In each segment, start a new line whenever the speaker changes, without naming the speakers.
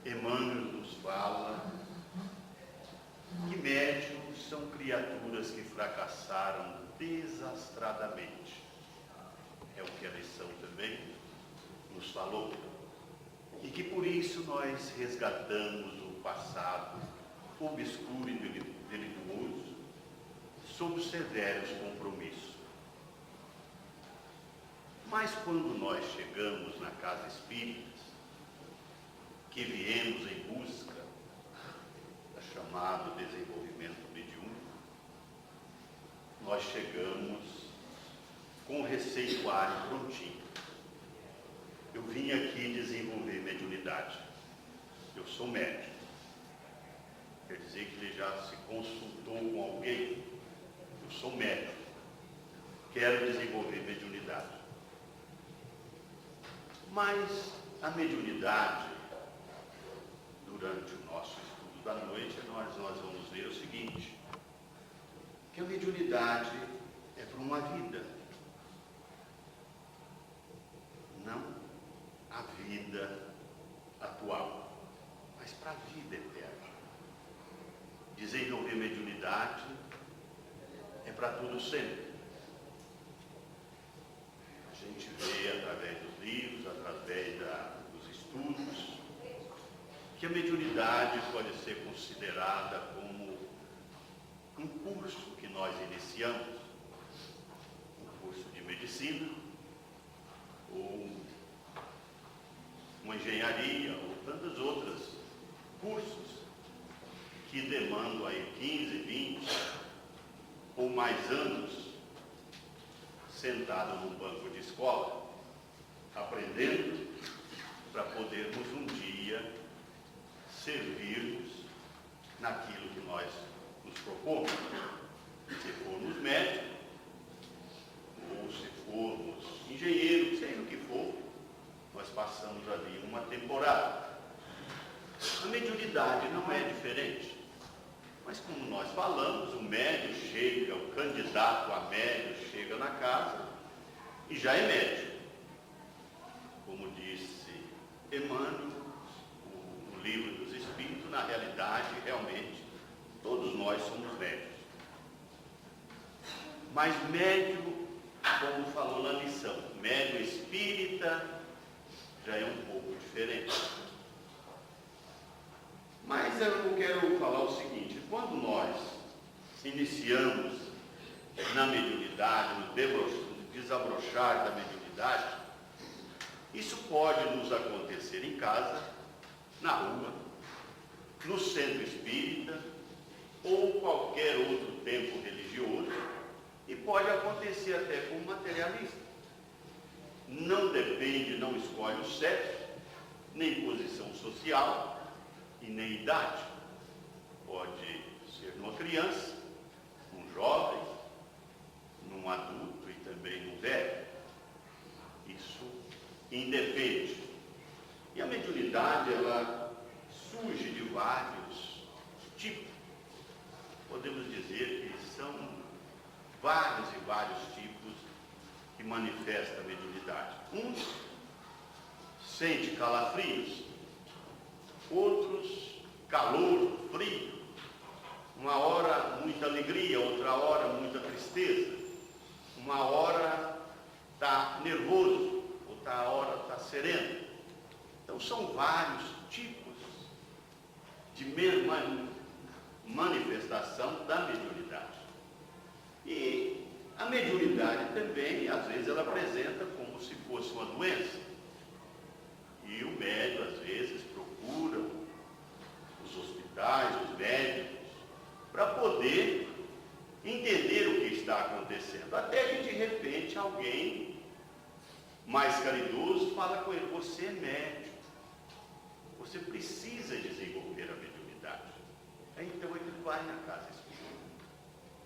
Emmanuel nos fala que médiuns são criaturas que fracassaram desastradamente. É o que a lição também nos falou. E que por isso nós resgatamos o passado obscuro e delituoso sob severos compromissos. Mas quando nós chegamos na casa espírita, que viemos em busca do chamado desenvolvimento mediúnico, nós chegamos com o receituário prontinho. Eu vim aqui desenvolver mediunidade. Eu sou médium. Quer dizer que ele já se consultou com alguém? Eu sou médium. Quero desenvolver mediunidade. Mas a mediunidade, durante o nosso estudo da noite, nós vamos ver o seguinte, que a mediunidade é para uma vida, não a vida atual, mas para a vida eterna. Desenvolver mediunidade é para tudo sempre. A gente vê através dos livros, através dos estudos, que a mediunidade pode ser considerada como um curso que nós iniciamos, um curso de medicina, ou uma engenharia, ou tantos outros cursos que demandam aí 15, 20 ou mais anos sentado num banco de escola, aprendendo para podermos um dia servirmos naquilo que nós nos propomos. Se formos médicos, ou se formos engenheiros, seja o que for, nós passamos ali uma temporada. A mediunidade não é diferente. Mas como nós falamos, o médium chega, o candidato a médium chega na casa e já é médium. Como disse Emmanuel, no livro dos Espíritos, na realidade, realmente, todos nós somos médios. Mas médium, como falou na lição, médium espírita já é um pouco diferente. Mas eu quero falar o seguinte, quando nós iniciamos na mediunidade, no desabrochar da mediunidade, isso pode nos acontecer em casa, na rua, no centro espírita, ou qualquer outro templo religioso, e pode acontecer até com um materialista. Não depende, não escolhe o sexo, nem posição social, e nem idade. Pode ser numa criança, num jovem, num adulto e também num velho. Isso independe. E a mediunidade, ela surge de vários tipos. Podemos dizer que são vários e vários tipos que manifestam a mediunidade. Uns sente calafrios, outros calor, frio, uma hora muita alegria, outra hora muita tristeza, uma hora está nervoso, outra hora está sereno. Então são vários tipos de manifestação da mediunidade. E a mediunidade também, às vezes, ela apresenta como se fosse uma doença. E o médium, às vezes, procura os hospitais, os médicos, para poder entender o que está acontecendo. Até que, de repente, alguém mais caridoso fala com ele, você é médium, você precisa desenvolver a mediunidade. Então ele vai na casa espírita.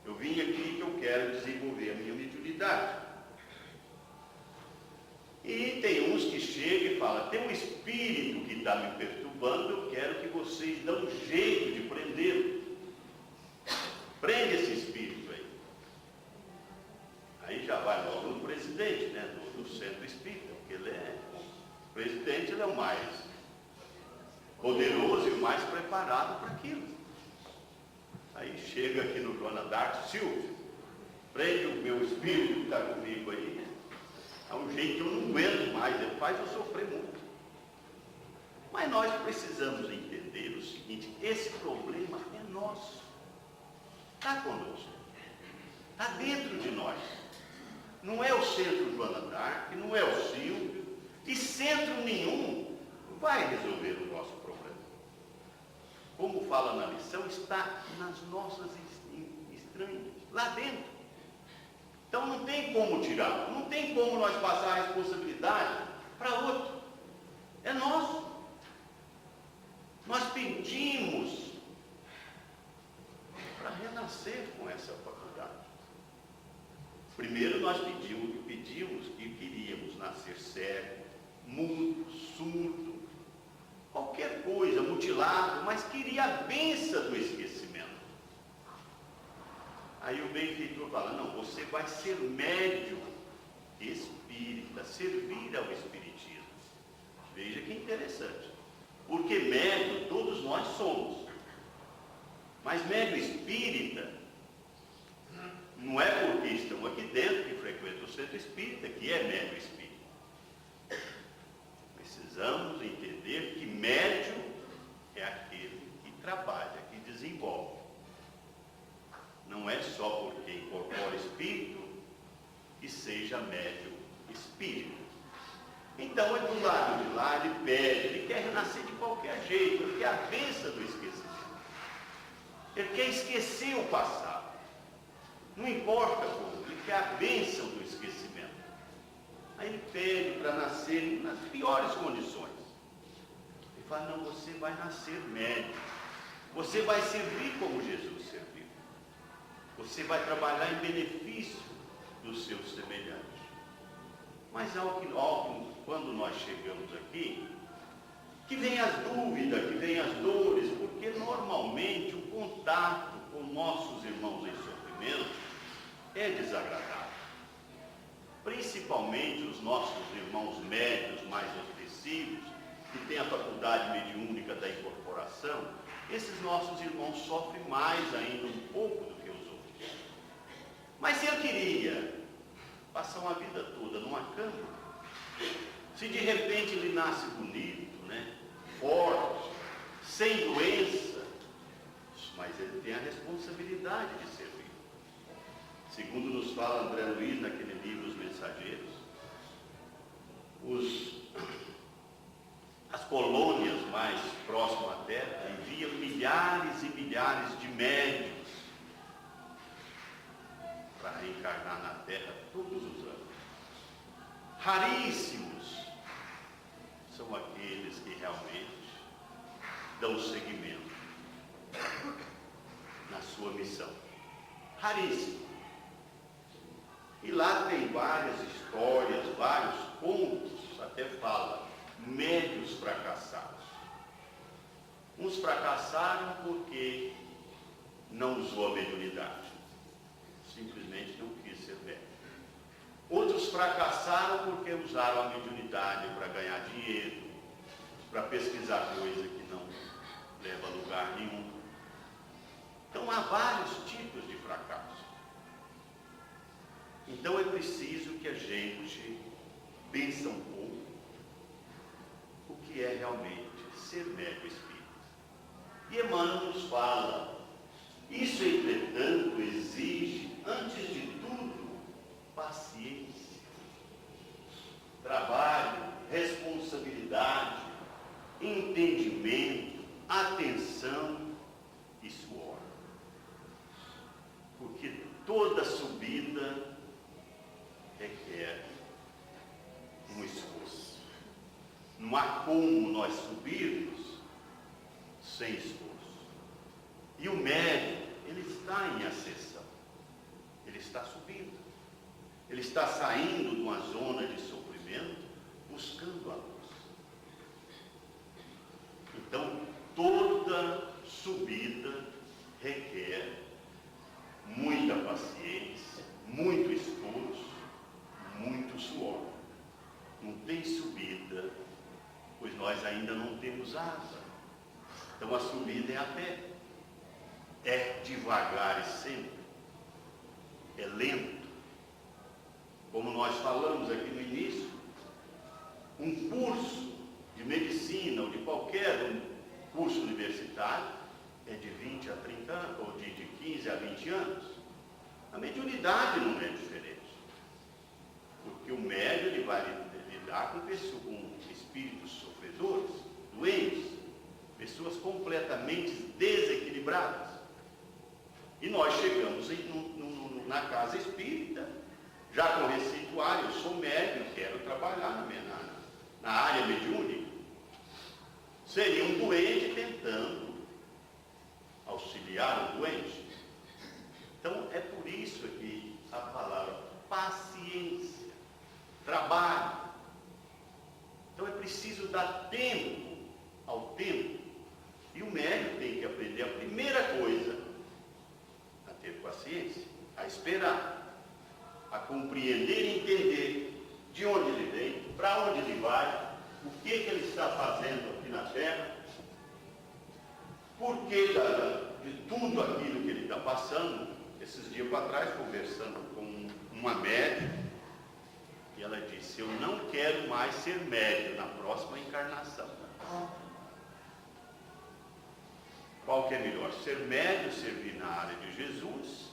Eu vim aqui que eu quero desenvolver a minha mediunidade. E tem uns que chegam e falam, tem um espírito que está me perturbando, eu quero que vocês dão um jeito de prendê-lo. Prende esse espírito aí. Aí já vai logo no presidente, né, do centro espírita, porque ele é o presidente, ele é o mais poderoso. mais preparado para aquilo. Aí chega aqui no Joana d'Arc, Silvio, prende o meu espírito que está comigo aí, é um jeito que eu não aguento mais, ele faz eu sofrer muito. Mas nós precisamos entender o seguinte: esse problema é nosso, está conosco, está dentro de nós. Não é o centro Joana d'Arc, não é o Silvio, e centro nenhum vai resolver o nosso problema. Como fala na lição, está nas nossas estranhas, lá dentro. Então não tem como tirar, não tem como nós passar a responsabilidade para outro. É nosso. Nós pedimos para renascer com essa faculdade. Primeiro nós pedimos que queríamos nascer cego, mudo, surdo, qualquer coisa, mutilado, mas queria a benção do esquecimento. Aí o benfeitor fala: não, você vai ser médium espírita, servir ao espiritismo. Veja que interessante, porque médium todos nós somos, mas médium espírita não é porque estamos aqui dentro que frequenta o centro espírita que é médium espírita. Precisamos entender que médium é aquele que trabalha, que desenvolve. Não é só porque incorpora espírito que seja médium espírita. Então, do lado de lá, ele pede, ele quer renascer de qualquer jeito, ele quer a bênção do esquecimento. Ele quer esquecer o passado. Não importa como, ele quer a bênção do esquecimento. Aí ele pede para nascer nas piores condições. Ele fala: não, você vai nascer médium. Você vai servir como Jesus serviu. Você vai trabalhar em benefício dos seus semelhantes. Mas quando nós chegamos aqui, que vem as dúvidas, que vem as dores, porque normalmente o contato com nossos irmãos em sofrimento é desagradável. Principalmente os nossos irmãos médios mais opressivos, que têm a faculdade mediúnica da incorporação, esses nossos irmãos sofrem mais ainda um pouco do que os outros. Mas se eu queria passar uma vida toda numa cama, se de repente ele nasce bonito, né, forte, sem doença, mas ele tem a responsabilidade de servir. Segundo nos fala André Luiz naquele livro Os Mensageiros, as colônias mais próximas à Terra enviam milhares e milhares de médiuns para reencarnar na Terra todos os anos. Raríssimos são aqueles que realmente dão seguimento na sua missão. Raríssimo. E lá tem várias histórias, vários contos, até fala, médios fracassados. Uns fracassaram porque não usou a mediunidade, simplesmente não quis ser médium. Outros fracassaram porque usaram a mediunidade para ganhar dinheiro, para pesquisar coisa que não leva a lugar nenhum. Então há vários tipos de fracasso. Então é preciso que a gente pense um pouco o que é realmente ser médium espírita. E Emmanuel nos fala: isso, entretanto, exige, antes de tudo, paciência, trabalho, responsabilidade, entendimento, atenção e suor. Porque toda subida requer um esforço. Não há como nós subirmos sem esforço. E o médium, ele está em ascensão. Ele está subindo. Ele está saindo de uma zona de sofrimento, buscando a luz. Então, toda subida requer muita paciência, muito esforço, muito suor. Não tem subida, pois nós ainda não temos asa. Então a subida é a pé. É devagar e sempre. É lento. Como nós falamos aqui no início, um curso de medicina ou de qualquer curso universitário é de 20 a 30 anos, ou de 15 a 20 anos. A mediunidade não é diferente. Porque o médium ele vai lidar com pessoas, com espíritos sofredores, doentes, pessoas completamente desequilibradas. E nós chegamos na casa espírita, já com receituário, eu sou médium, quero trabalhar na área mediúnica. Seria um doente tentando auxiliar o doente. Então é por isso que a palavra paciência, trabalho. Então é preciso dar tempo ao tempo. E o médium tem que aprender a primeira coisa, a ter paciência, a esperar, a compreender e entender de onde ele vem, para onde ele vai, o que ele está fazendo aqui na Terra, por que de tudo aquilo que ele está passando. Esses dias para trás, conversando com uma médium, e ela disse: eu não quero mais ser médium na próxima encarnação. Qual que é melhor? Ser médium, servir na área de Jesus,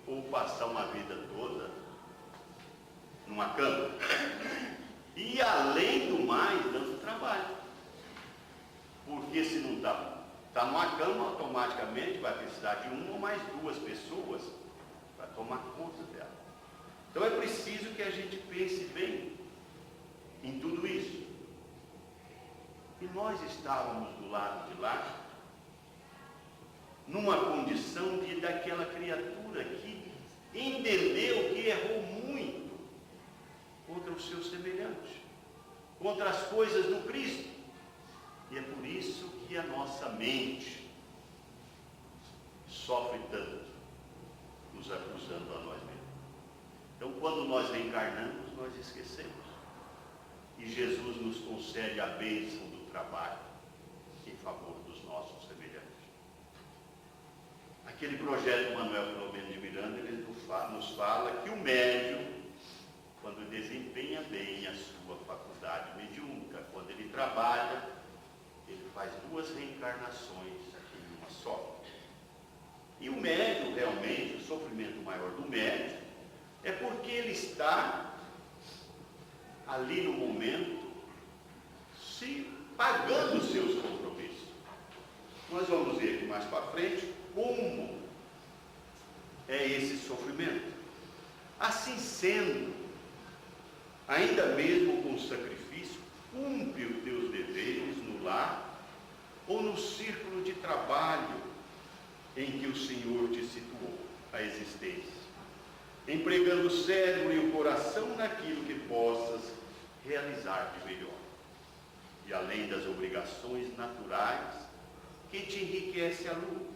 ou passar uma vida toda numa cama? E além do mais, dando trabalho. Porque se não está numa cama, automaticamente vai precisar de uma ou mais duas pessoas para tomar conta dela. Então é preciso que a gente pense bem em tudo isso. E nós estávamos do lado de lá, numa condição daquela criatura que entendeu que errou muito contra o seu semelhante, contra as coisas do Cristo. E é por isso que a nossa mente sofre tanto, nos acusando a nós mesmos. Então, quando nós reencarnamos, nós esquecemos. E Jesus nos concede a bênção do trabalho em favor dos nossos semelhantes. Aquele projeto Manuel Filomeno de Miranda, ele nos fala que o médium, quando desempenha bem a sua faculdade mediúnica, quando ele trabalha, ele faz 2 reencarnações aqui em uma só. E o médium, realmente, o sofrimento maior do médium é porque ele está ali no momento se pagando os seus compromissos. Nós vamos ver aqui mais para frente como é esse sofrimento. Assim sendo, ainda mesmo com sacrifício, cumpre os teus deveres no lar ou no círculo de trabalho em que o Senhor te situou a existência, empregando o cérebro e o coração naquilo que possas realizar de melhor. E além das obrigações naturais que te enriquece a luta,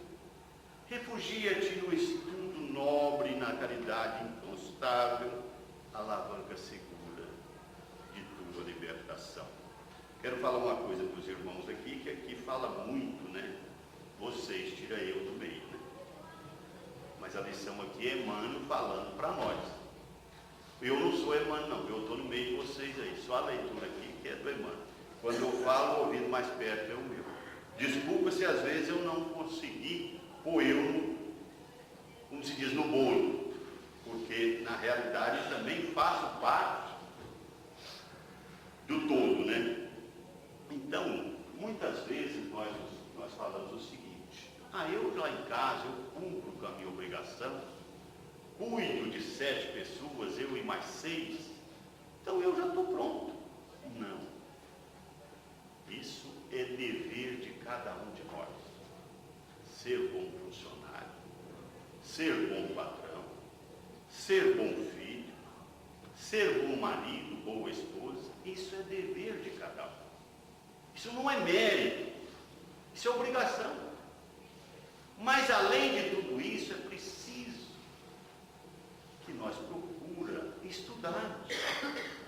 refugia-te no estudo nobre e na caridade inconstável, alavanca segura de tua libertação. Quero falar uma coisa para os irmãos aqui, que aqui fala muito, né? Vocês, tira eu do meio, né? Mas a lição aqui é Emmanuel falando para nós. Eu não sou Emmanuel, não, eu estou no meio de vocês aí, só a leitura aqui que é do Emmanuel. Quando eu falo, o ouvido mais perto é o meu. Desculpa se às vezes eu não consegui pôr eu, como se diz, no bolo, porque na realidade também faço parte do todo, né? Então, muitas vezes nós falamos o seguinte: eu lá em casa, eu cumpro com a minha obrigação, cuido de 7 pessoas, eu e mais 6, então eu já estou pronto. Não. Isso é dever de cada um de nós. Ser bom funcionário, ser bom patrão, ser bom filho, ser bom marido, boa esposa, isso é dever de cada um. Isso não é mérito, isso é obrigação. Mas além de tudo isso, é preciso que nós procuramos estudar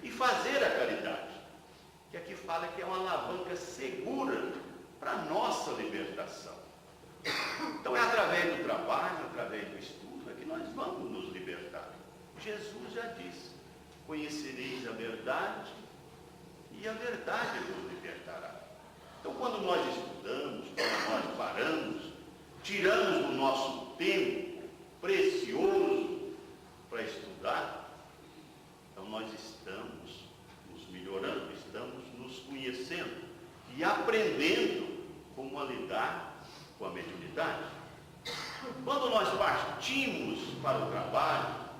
e fazer a caridade, que aqui fala que é uma alavanca segura para a nossa liberdade. libertação. Então é através do trabalho, através do estudo, é que nós vamos nos libertar. Jesus já disse: conhecereis a verdade e a verdade vos libertará. Então, quando nós estudamos, quando nós paramos, tiramos o nosso tempo precioso para estudar, então nós estamos nos melhorando, estamos nos conhecendo e aprendendo como a lidar com a mediunidade. Quando nós partimos para o trabalho,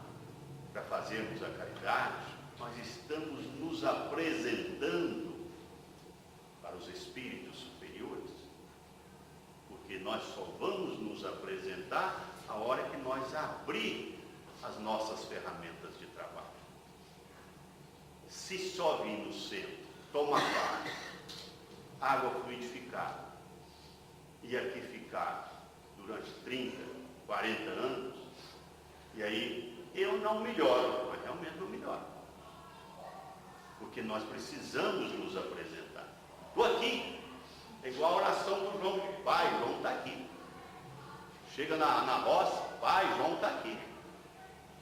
para fazermos a caridade, nós estamos nos apresentando para os espíritos superiores, porque nós só vamos nos apresentar a hora que nós abrir as nossas ferramentas de trabalho. Se só vir no centro, tomar banho, água fluidificada, e aqui ficar durante 30, 40 anos, e aí eu não melhoro, mas realmente não melhoro, porque nós precisamos nos apresentar. Estou aqui, é igual a oração do João de Pai, João está aqui. Chega na roça, Pai, João está aqui.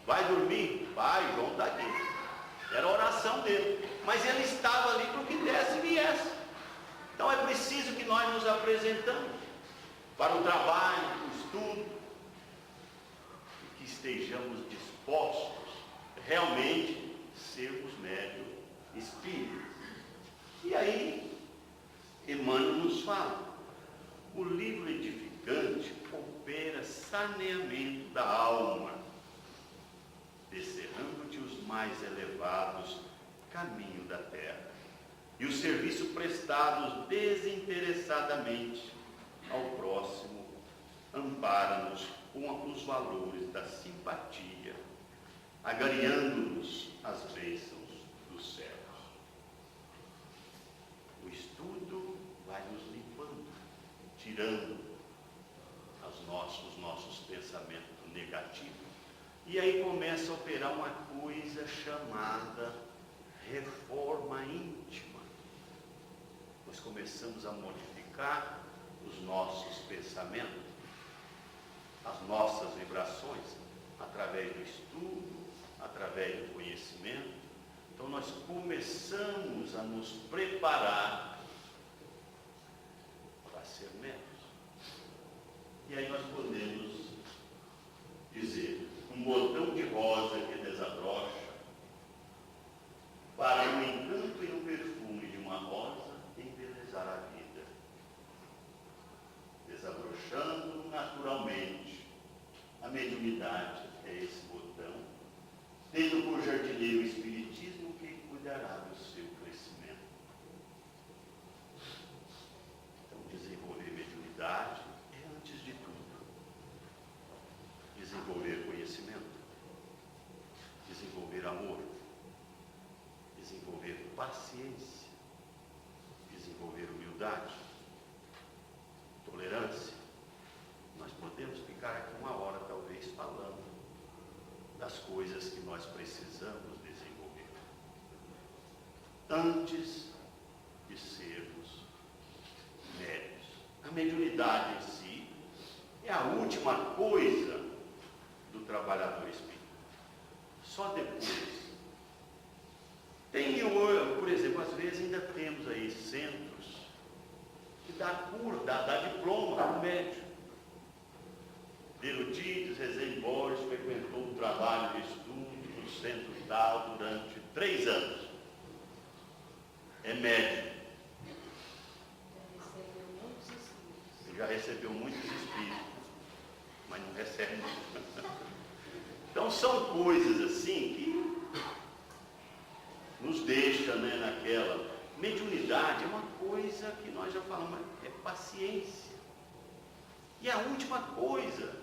Vai dormir, Pai, João está aqui. Era a oração dele, mas ele estava ali para o que desse e viesse. Então é preciso que nós nos apresentamos para o trabalho, para o estudo, e que estejamos dispostos realmente sermos médios espíritos. E aí Emmanuel nos fala: o livro edificante opera saneamento da alma, descerrando-te os mais elevados caminhos da terra, e o serviço prestado desinteressadamente ao próximo ampara-nos com os valores da simpatia, agariando-nos as bênçãos dos céus. O estudo vai nos limpando, tirando os nossos pensamentos negativos. E aí começa a operar uma coisa chamada reforma íntima. Nós começamos a modificar os nossos pensamentos, as nossas vibrações, através do estudo, através do conhecimento. Então nós começamos a nos preparar para ser médios. E aí nós podemos dizer: um botão de rosa que desabrocha, para o encanto e o perfume de uma rosa embelezar a vida, desabrochando naturalmente. A mediunidade é esse botão, tendo por jardineiro o espiritismo que cuidará do seu crescimento. Então, desenvolver mediunidade é, antes de tudo, desenvolver conhecimento, desenvolver amor, desenvolver paciência, desenvolver humildade, tolerância. Nós podemos ficar aqui uma hora, talvez, falando das coisas que nós precisamos desenvolver antes de sermos médios. A mediunidade em si é a última coisa do trabalhador espírita. Só depois. Tem, por exemplo, às vezes ainda temos aí centros que dá diploma para o médium. Derudides Rezende Borges frequentou o trabalho de estudo no centro tal durante 3 anos. É médium. Ele já recebeu muitos espíritos, mas não recebe muito. Então são coisas assim que nos deixa, né, naquela. Mediunidade é uma coisa que nós já falamos, é paciência. E a última coisa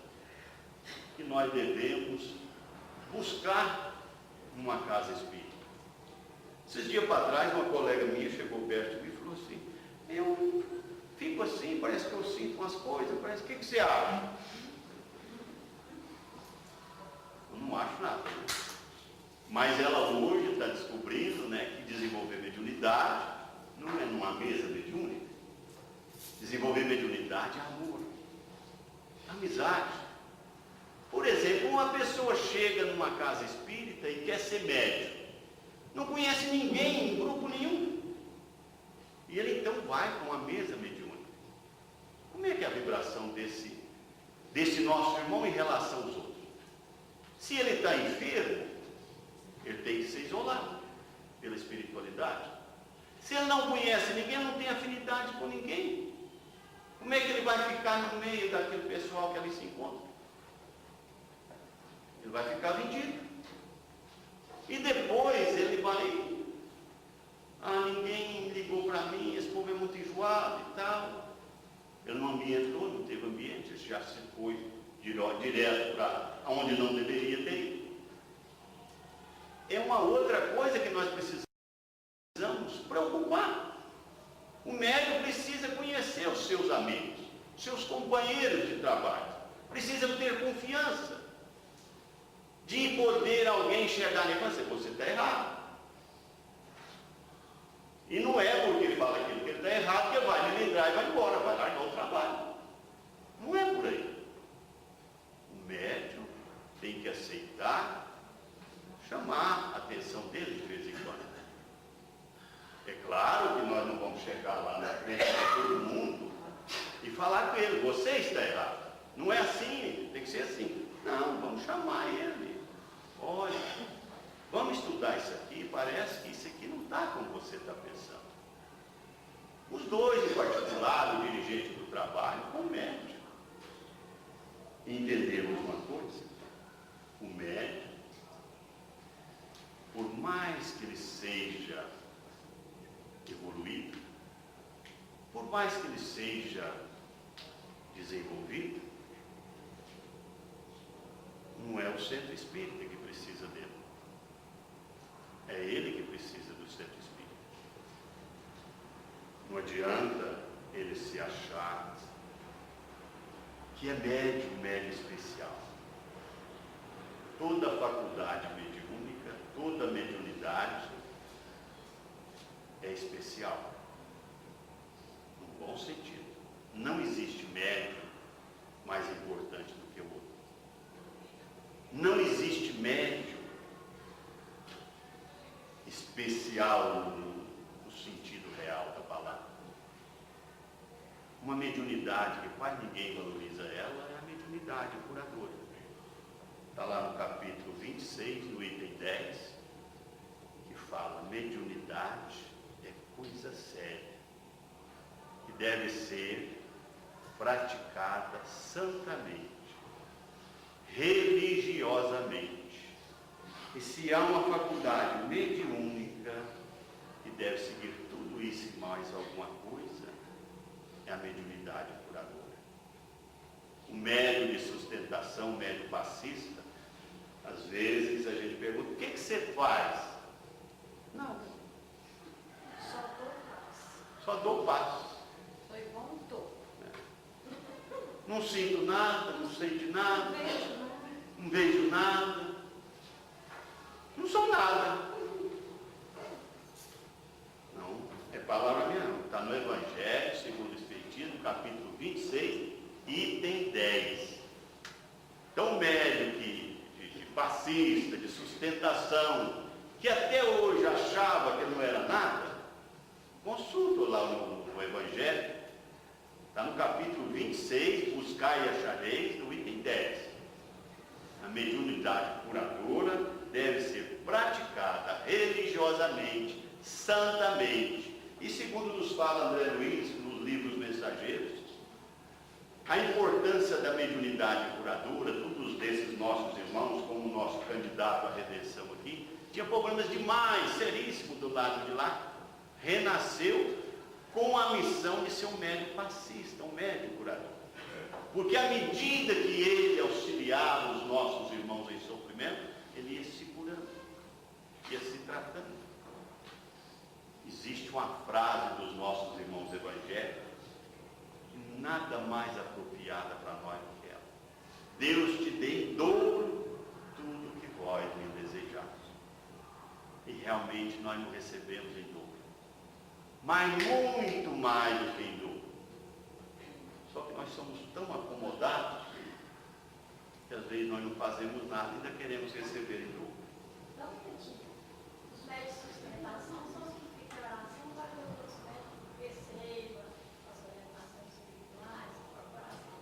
que nós devemos buscar numa casa espírita. Esses dias para trás, uma colega minha chegou perto de mim e falou assim: eu fico assim, parece que eu sinto umas coisas, parece, o que você acha? Eu não acho nada. Mas ela hoje está descobrindo, né, que desenvolver mediunidade não é numa mesa mediúnica. Desenvolver mediunidade mediunidade é amor, amizade. Por exemplo, uma pessoa chega numa casa espírita e quer ser médium, não conhece ninguém, grupo nenhum, e ele então vai para uma mesa mediúnica. Como é que é a vibração desse nosso irmão em relação aos outros? Se ele está enfermo, ele tem que ser isolado pela espiritualidade. Se ele não conhece ninguém, não tem afinidade com ninguém, como é que ele vai ficar no meio daquele pessoal que ali se encontra? Ele vai ficar vendido. E depois ele vai, ninguém ligou para mim, esse povo é muito enjoado e tal. Ele não ambientou, não teve ambiente, ele já se foi direto para onde não deveria ter ido. É uma outra coisa que nós precisamos preocupar. O médium precisa conhecer os seus amigos, seus companheiros de trabalho. Precisa ter confiança de poder alguém chegar e dizer, você está errado. E não é porque fala aquilo que ele está errado que ele vai me livrar e vai embora, vai largar o trabalho. Não é por aí. O médium tem que aceitar, chamar a atenção dele de vez em quando. É claro que nós não vamos chegar lá na frente de todo mundo e falar com ele, você está errado. Não é assim, tem que ser assim. Não, vamos chamar ele. Olha, vamos estudar isso aqui, parece que isso aqui não está como você está pensando. Os dois, em particular, o dirigente do trabalho com o médium. Entendemos uma coisa? O médium, por mais que ele seja evoluído, por mais que ele seja desenvolvido, não é o centro espírita que precisa dele. É ele que precisa do centro espírita. Não adianta ele se achar que é médium especial. Toda faculdade mediúnica, toda mediunidade é especial. No bom sentido. Não existe médium mais importante do que o outro. Não existe médium especial no sentido real da palavra. Uma mediunidade que quase ninguém valoriza ela é a mediunidade curadora. Está lá no capítulo 26, no item 10, que fala: mediunidade é coisa séria, que deve ser praticada santamente, religiosamente. E se há uma faculdade mediúnica que deve seguir tudo isso e mais alguma coisa, é a mediunidade curadora. O médium de sustentação, o médium passista, às vezes a gente pergunta, o que você faz? Não.
Só dou paz.
Só dou paz.
Foi bom, tô.
Não sinto nada, não sente nada,
Não vejo nada.
não vejo nada, não sou nada. Não, é palavra minha não. Está no Evangelho, segundo o Espiritismo, capítulo 26, item 10. Então, o médium de passista, de sustentação, que até hoje achava que não era nada, consulta lá no Evangelho, está no capítulo 26, buscai e achareis, no item 10. A mediunidade curadora deve ser praticada religiosamente, santamente. E segundo nos fala André Luiz, nos livros mensageiros, a importância da mediunidade curadora, todos desses nossos irmãos, como o nosso candidato à redenção aqui, tinha problemas demais, seríssimos do lado de lá, renasceu com a missão de ser um médium passista, um médium curador. Porque à medida que ele auxiliava os nossos irmãos em sofrimento, ele ia se curando, ia se tratando. Existe uma frase dos nossos irmãos evangélicos que nada mais apropriada para nós do que ela: Deus te dê em dobro tudo que vós me desejais. E realmente nós não recebemos em dobro, mas muito mais do que em dobro. Só somos tão acomodados que às vezes nós não fazemos nada e ainda queremos receber em dobro.
Não entendi. Os médios de sustentação são os que ficam na oração para que os médicos recebam as orientações espirituais, a corporação.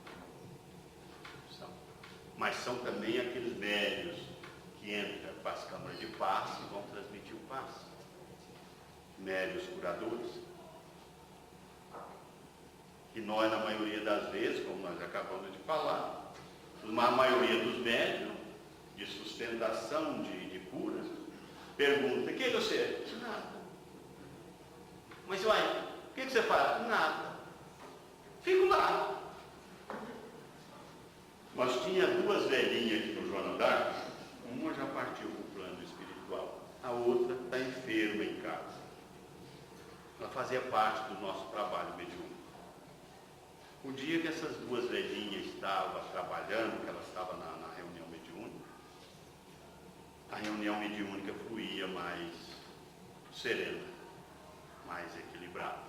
Mas são também aqueles médios que entram para as câmaras de passe e vão transmitir o passe. Médios curadores. Que nós, na maioria das vezes, como nós acabamos de falar, a maioria dos médios de sustentação, de cura, pergunta: o que você é? Nada. Mas, uai, o que você faz? Nada. Fico lá. Nós tínhamos duas velhinhas aqui no Joana d'Arc, uma já partiu para o plano espiritual, a outra está enferma em casa. Ela fazia parte do nosso trabalho mediúnico. O dia que essas duas velhinhas estavam trabalhando, que elas estavam na reunião mediúnica, a reunião mediúnica fluía mais serena, mais equilibrada.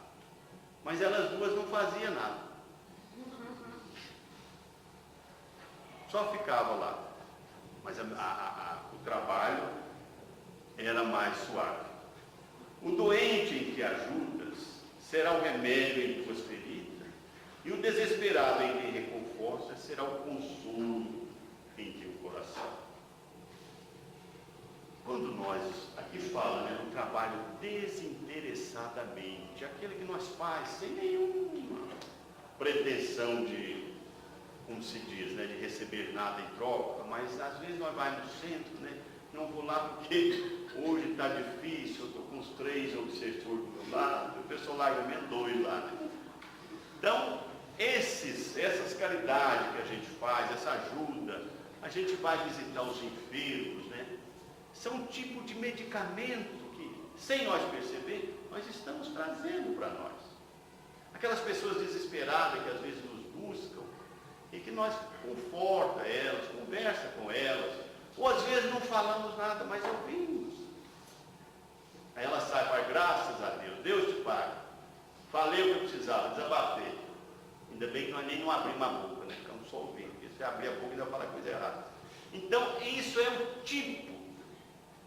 Mas elas duas não faziam nada. Só ficava lá. Mas o trabalho era mais suave. O doente em que ajudas será o remédio em tuas feridas, e o desesperado em quem reconforta será o consolo em teu coração. Quando nós, aqui fala, né, do trabalho desinteressadamente, aquele que nós faz sem nenhuma pretensão de, como se diz, né, de receber nada em troca, mas às vezes nós vamos no centro, né, não vou lá porque hoje está difícil, eu estou com os 3 obsessores do meu lado, o pessoal larga menos 2 lá, né? Então, essas caridades que a gente faz, essa ajuda, a gente vai visitar os enfermos, né? São um tipo de medicamento que, sem nós perceber, nós estamos trazendo para nós. Aquelas pessoas desesperadas que às vezes nos buscam e que nós conforta elas, conversa com elas, ou às vezes não falamos nada, mas ouvimos. Aí ela sai e fala: graças a Deus, Deus te paga. Falei o que eu precisava, desabafei. Ainda bem que nós nem não abrimos a boca, né? Ficamos só ouvindo, porque se abrir a boca ainda fala coisa errada. Então, isso é um tipo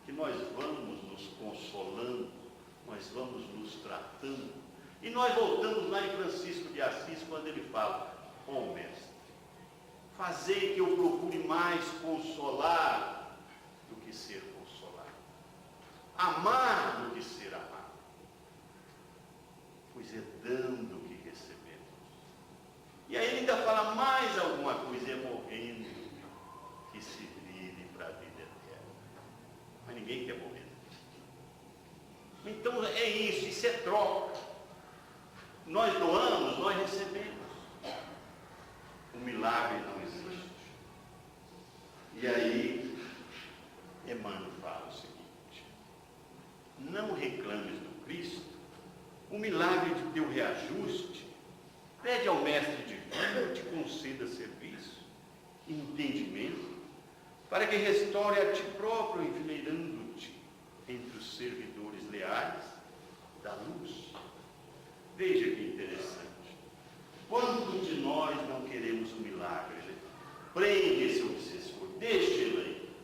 que nós vamos nos consolando, nós vamos nos tratando. E nós voltamos lá em Francisco de Assis, quando ele fala: ó mestre, fazei que eu procure mais consolar do que ser consolado, amar do que ser amado, pois é dando que recebemos. E aí ele ainda fala mais alguma coisa: é morrendo que se vive para a vida eterna. Mas ninguém quer morrer. Então é isso é troca. Nós doamos, nós recebemos. O milagre não existe. E aí Emmanuel fala o seguinte: não reclames do Cristo o milagre de teu reajuste. Pede ao mestre divino que te conceda serviço e entendimento, para que restaure a ti próprio, enfileirando-te entre os servidores leais da luz. Veja que interessante. Quanto de nós não queremos um milagre? Né? Prende esse obsessor, deixa ele aí.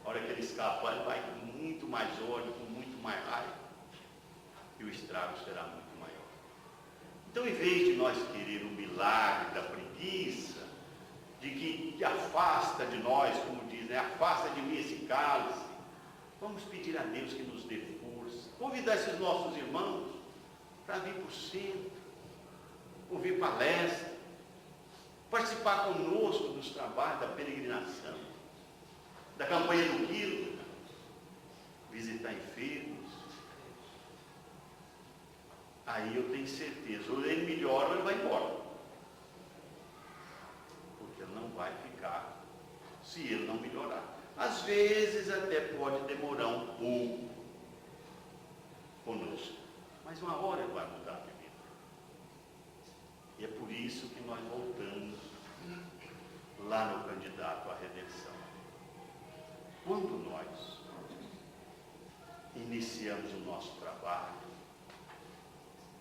A hora que ele escapar, ele vai com muito mais ódio, com muito mais raiva, e o estrago será muito maior. Então, em vez de nós querer o milagre da preguiça, de que afasta de nós, como diz, né? Afasta de mim esse cálice, vamos pedir a Deus que nos dê força, convidar esses nossos irmãos para vir para o centro, ouvir palestra, participar conosco dos trabalhos da peregrinação, da campanha do quilo, visitar enfermos. Aí eu tenho certeza, ou ele melhora ou ele vai embora. Porque ele não vai ficar se ele não melhorar. Às vezes até pode demorar um pouco conosco, mas uma hora ele vai mudar de vida. E é por isso que nós voltamos lá no candidato à redenção. Quando nós iniciamos o nosso trabalho,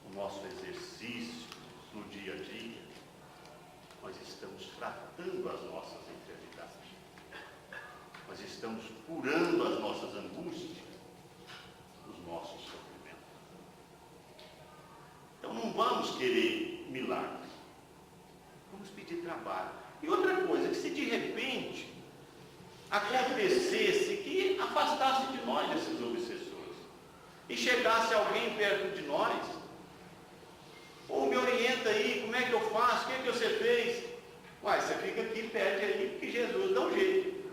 o nosso exercício no dia a dia, nós tratando as nossas enfermidades. Nós estamos curando as nossas angústias, os nossos sofrimentos. Então não vamos querer milagre. Vamos pedir trabalho. E outra coisa, que se de repente acontecesse que afastasse de nós esses obsessores e chegasse alguém perto de nós, ou me orienta aí, como é que eu faço, o que é que você fez? Uai, você fica aqui e pede aí, porque Jesus dá um jeito.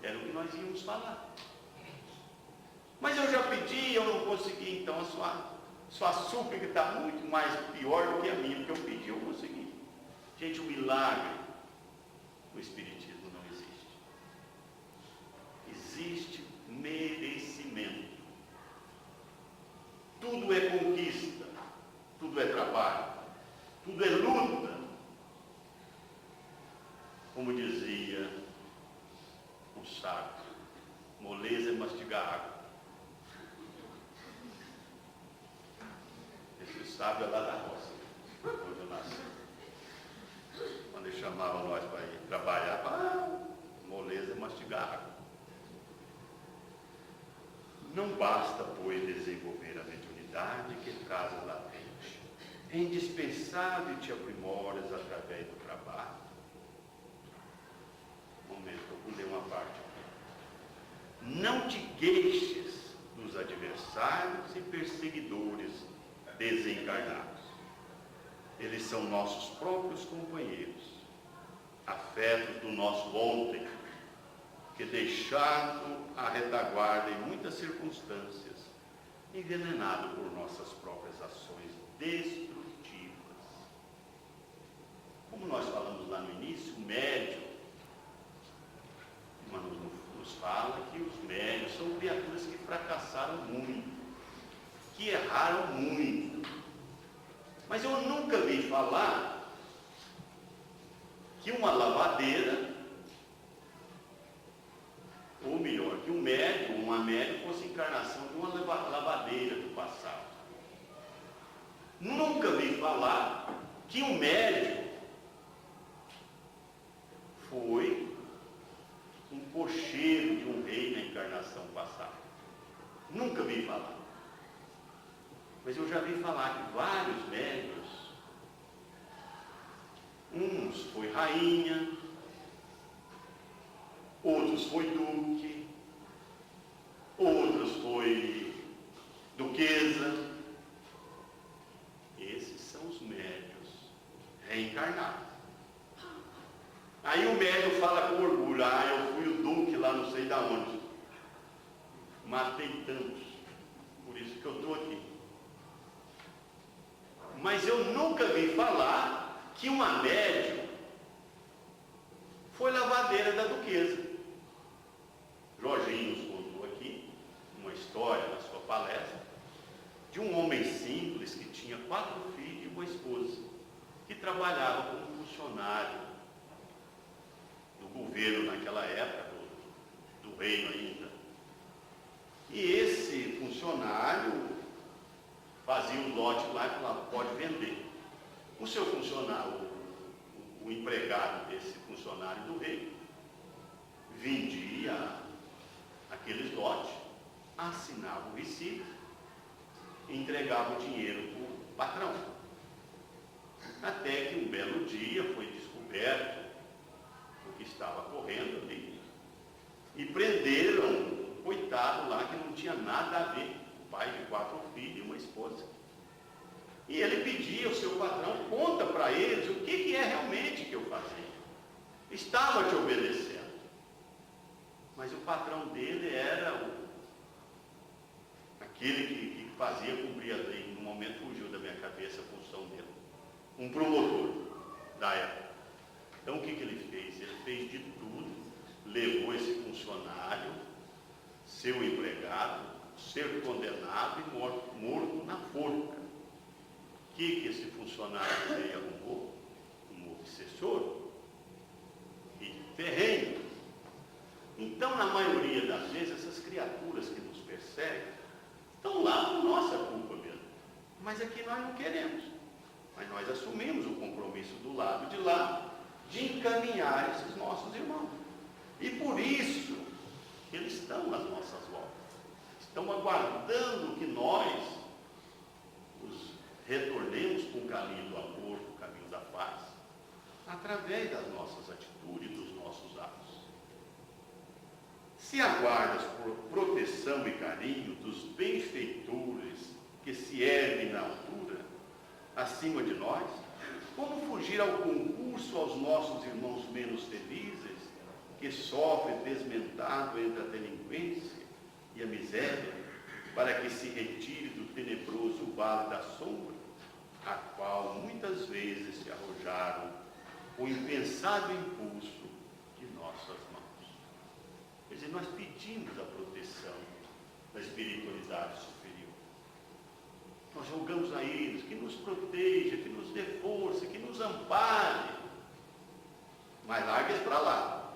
Era o que nós íamos falar. Mas eu já pedi, eu não consegui, então a sua súplica está muito mais pior do que a minha, porque eu pedi, eu consegui. Gente, o milagre no Espiritismo não existe. Existe merecimento. Tudo é conquista, tudo é trabalho, tudo é luta. Como dizia um sábio, moleza é mastigar água. Esse sábio é lá da roça, onde eu nasci. Quando eles chamavam nós para ir trabalhar, moleza é mastigar água. Não basta, pois, desenvolver a mediunidade que trazes latente. É indispensável te aprimoras através do trabalho. Um momento, eu vou ler uma parte aqui. Não te queixes dos adversários e perseguidores desencarnados. Eles são nossos próprios companheiros, afetos do nosso ontem, que deixado a retaguarda em muitas circunstâncias, envenenado por nossas próprias ações destrutivas. Como nós falamos lá no início, o médium, Emmanuel nos fala que os médiuns são criaturas que fracassaram muito, que erraram muito. Mas eu nunca vi falar que uma lavadeira, ou melhor, que um médium, uma médium fosse encarnação de uma lavadeira do passado. Nunca vi falar que um médium foi um cocheiro de um rei na encarnação passada. Nunca vi falar. Mas eu já vi falar que vários médiuns, uns foi rainha, outros foi duque, outros foi duquesa. Esses são os médiuns reencarnados. Aí o médium fala com orgulho: eu fui o duque lá não sei da onde, matei tantos, por isso que eu estou aqui. Mas eu nunca vi falar que uma médium foi lavadeira da duquesa. Jorginho nos contou aqui uma história na sua palestra de um homem simples que tinha 4 filhos e uma esposa, que trabalhava como funcionário do governo naquela época, do reino ainda. E esse funcionário fazia um lote lá e falava: pode vender. O seu funcionário, o empregado desse funcionário do rei, vendia aqueles lotes, assinava o recibo e entregava o dinheiro para o patrão. Até que um belo dia foi descoberto o que estava correndo ali e prenderam um coitado lá que não tinha nada a ver, o pai de 4 filhos e uma esposa. E ele pedia ao seu patrão: conta para eles o que é realmente que eu fazia. Estava te obedecendo. Mas o patrão dele era aquele que fazia cumprir a lei. No momento fugiu da minha cabeça a função dele. Um promotor da época. Então o que ele fez? Ele fez de tudo, levou esse funcionário, seu empregado, ser condenado e morto na forca. O que esse funcionário aí arrumou? Um obsessor e terreno. Então, na maioria das vezes, essas criaturas que nos perseguem estão lá por nossa culpa mesmo. Mas aqui nós não queremos. Mas nós assumimos o compromisso do lado de lá de encaminhar esses nossos irmãos. E por isso, eles estão às nossas voltas. Estão aguardando que nós os retornemos com o caminho do amor, com o caminho da paz, através das nossas atitudes, dos nossos atos. Se aguardas por proteção e carinho dos benfeitores que se erguem na altura, acima de nós, como fugir ao concurso aos nossos irmãos menos felizes, que sofrem desmentado entre a delinquência e a miséria, para que se retire do tenebroso vale da sombra, a qual muitas vezes se arrojaram com o impensável impulso de nossas mãos. Quer dizer, nós pedimos a proteção da espiritualidade superior. Nós rogamos a eles que nos proteja, que nos dê força, que nos ampare. Mas larga eles para lá.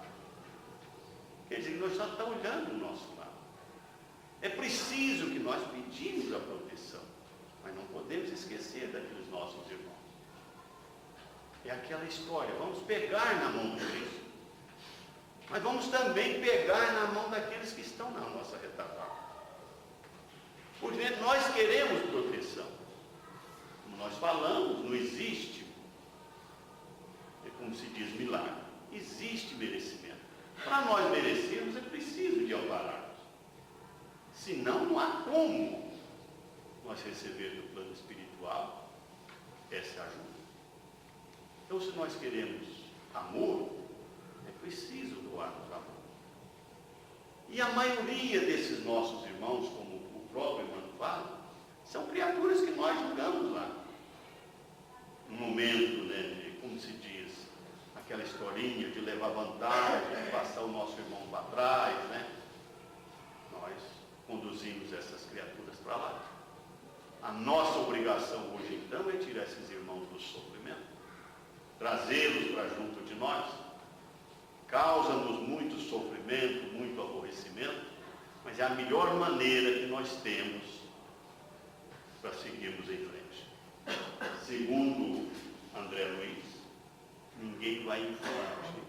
Quer dizer, nós só estamos olhando o nosso lado. É preciso que nós pedimos a proteção, mas não podemos esquecer daqueles nossos irmãos. É aquela história, vamos pegar na mão do Cristo, mas vamos também pegar na mão daqueles que estão na nossa retaguarda. Porque nós queremos proteção. Como nós falamos, não existe, como se diz, milagre. Existe merecimento. Para nós merecermos, é preciso de ampararmos. Senão, não há como nós receber do plano espiritual essa ajuda. Então, se nós queremos amor, é preciso doarmos amor. E a maioria desses nossos irmãos, como o próprio irmão fala, são criaturas que nós julgamos lá. No momento, de, como se diz, aquela historinha de levar vantagem, de passar o nosso irmão para trás, nós conduzimos essas criaturas para lá. A nossa obrigação hoje, então, é tirar esses irmãos do sofrimento, trazê-los para junto de nós. Causa-nos muito sofrimento, muito aborrecimento, mas é a melhor maneira que nós temos para seguirmos em frente. Segundo André Luiz, ninguém vai em frente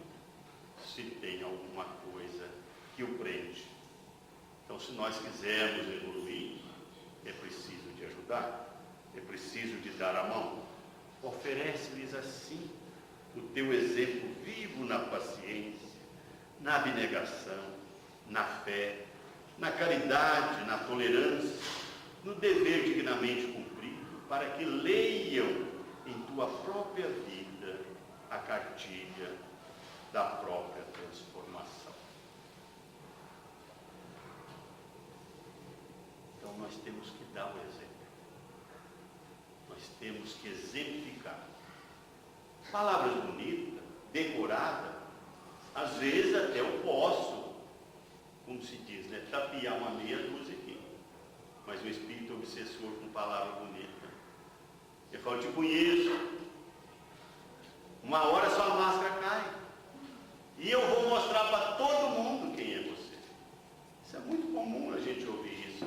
se tem alguma coisa que o prende. Então, se nós quisermos evoluir, é preciso de ajudar, é preciso de dar a mão. Oferece-lhes assim o teu exemplo vivo na paciência, na abnegação, na fé, na caridade, na tolerância, no dever dignamente cumprido, para que leiam em tua própria vida a cartilha da própria transformação. Então nós temos que dar o exemplo. Nós temos que exemplificar. Palavras bonitas, decoradas, às vezes até eu posso, como se diz, tapiar uma meia dúzia aqui. Mas o espírito obsessor com palavra bonita, ele fala, eu te conheço. Uma hora sua máscara cai. E eu vou mostrar para todo mundo quem é você. Isso é muito comum a gente ouvir isso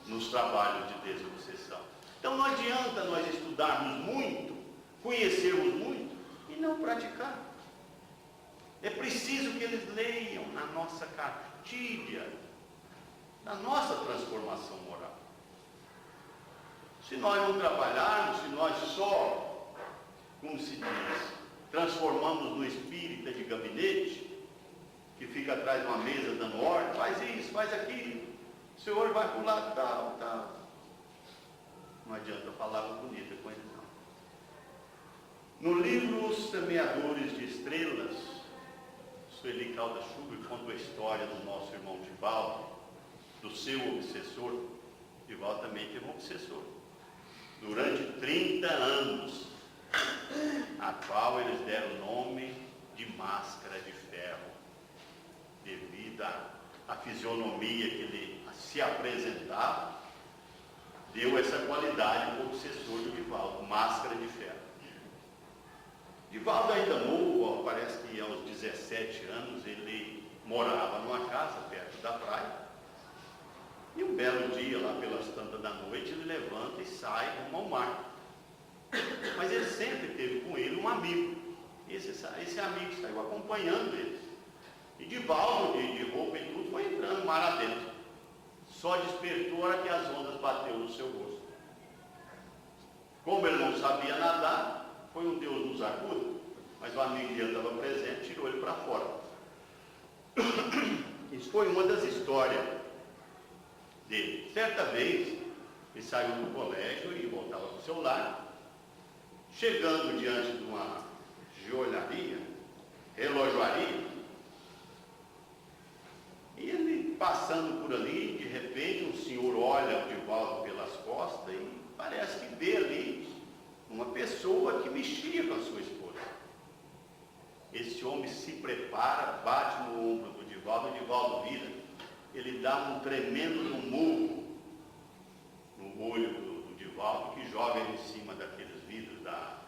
nos trabalhos de desobsessão. Então não adianta nós estudarmos muito, conhecermos muito e não praticar. É preciso que eles leiam na nossa cartilha, na nossa transformação moral. Se nós não trabalharmos, se nós só, como se diz, transformamos no espírita de gabinete, que fica atrás de uma mesa dando ordem, faz isso, faz aquilo, o senhor vai para o lado tal, tal. Não adianta palavra bonita com ele, não. No livro Os Semeadores de Estrelas, Sueli Caldas Schubert conta a história do nosso irmão Divaldo, do seu obsessor. Divaldo também teve um obsessor. Durante 30 anos, a qual eles deram o nome de máscara de ferro, devido à fisionomia que ele se apresentava, deu essa qualidade para o obsessor do Divaldo, máscara de ferro. Divaldo ainda novo, parece que aos 17 anos, ele morava numa casa perto da praia, e um belo dia, lá pelas tantas da noite, ele levanta e sai rumo ao mar. Mas ele sempre teve com ele um amigo. esse amigo saiu acompanhando eles. E Divaldo, de roupa e tudo, foi entrando mar adentro. Só despertou a hora que as ondas bateu no seu rosto. Como ele não sabia nadar, foi um Deus nos acuda, mas o amigo dele estava presente, tirou ele para fora. Isso foi uma das histórias dele. Certa vez, ele saiu do colégio e voltava para o seu lar. Chegando diante de uma joalharia, relojoaria, e ele passando por ali, de repente um senhor olha o Divaldo pelas costas e parece que vê ali uma pessoa que mexia com a sua esposa. Esse homem se prepara, bate no ombro do Divaldo, o Divaldo vira, ele dá um tremendo murro no olho do Divaldo, que joga ele em cima daqueles vidros da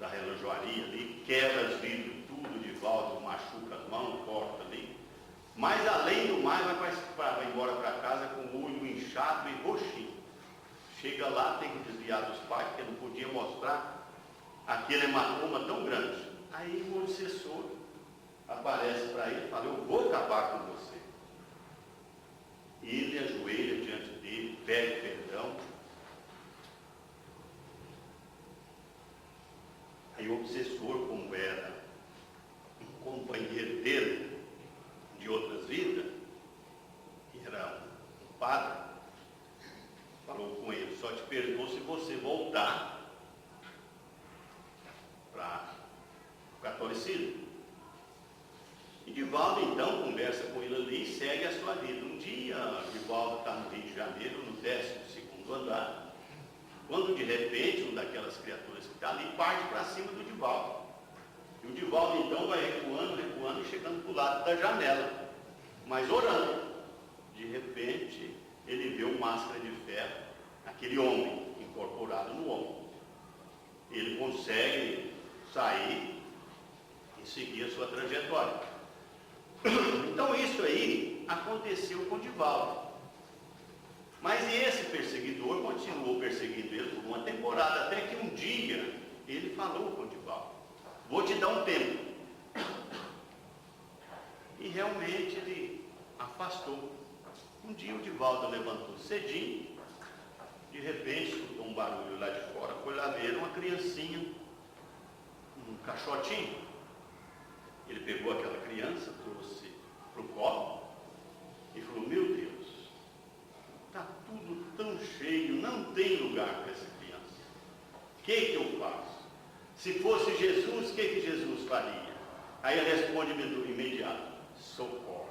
relojoaria ali, quebra os vidros, tudo, o Divaldo machuca as mãos, corta ali. Mas além do mais, vai embora para casa com o olho inchado e roxinho. Chega lá, tem que desviar dos pais, porque não podia mostrar aquele hematoma tão grande. Aí o obsessor aparece para ele e fala: eu vou acabar com você. Ele ajoelha diante dele, pede perdão. Aí o obsessor, como era um companheiro dele de outras vidas, que era um padre, falou com ele: só te perdoo se você voltar para o catolicismo. E Divaldo então conversa com ele ali e segue a sua vida. Um dia, Divaldo está no Rio de Janeiro, no 12º andar, quando de repente uma daquelas criaturas que está ali parte para cima do Divaldo. E o Divaldo então vai recuando e chegando para o lado da janela, mas orando. De repente, ele vê um máscara de ferro, aquele homem incorporado no ombro. Ele consegue sair e seguir a sua trajetória. Então isso aí aconteceu com Divaldo. Mas esse perseguidor continuou perseguindo ele por uma temporada, até que um dia ele falou com Divaldo: vou te dar um tempo. E realmente ele afastou. Um dia o Divaldo levantou cedinho, de repente escutou um barulho lá de fora, foi lá ver uma criancinha, um caixotinho. Ele pegou aquela criança, trouxe para o colo e falou: meu Deus, está tudo tão cheio, não tem lugar para essa criança. O que eu faço? Se fosse Jesus, o que Jesus faria? Aí ele responde imediato: socorro.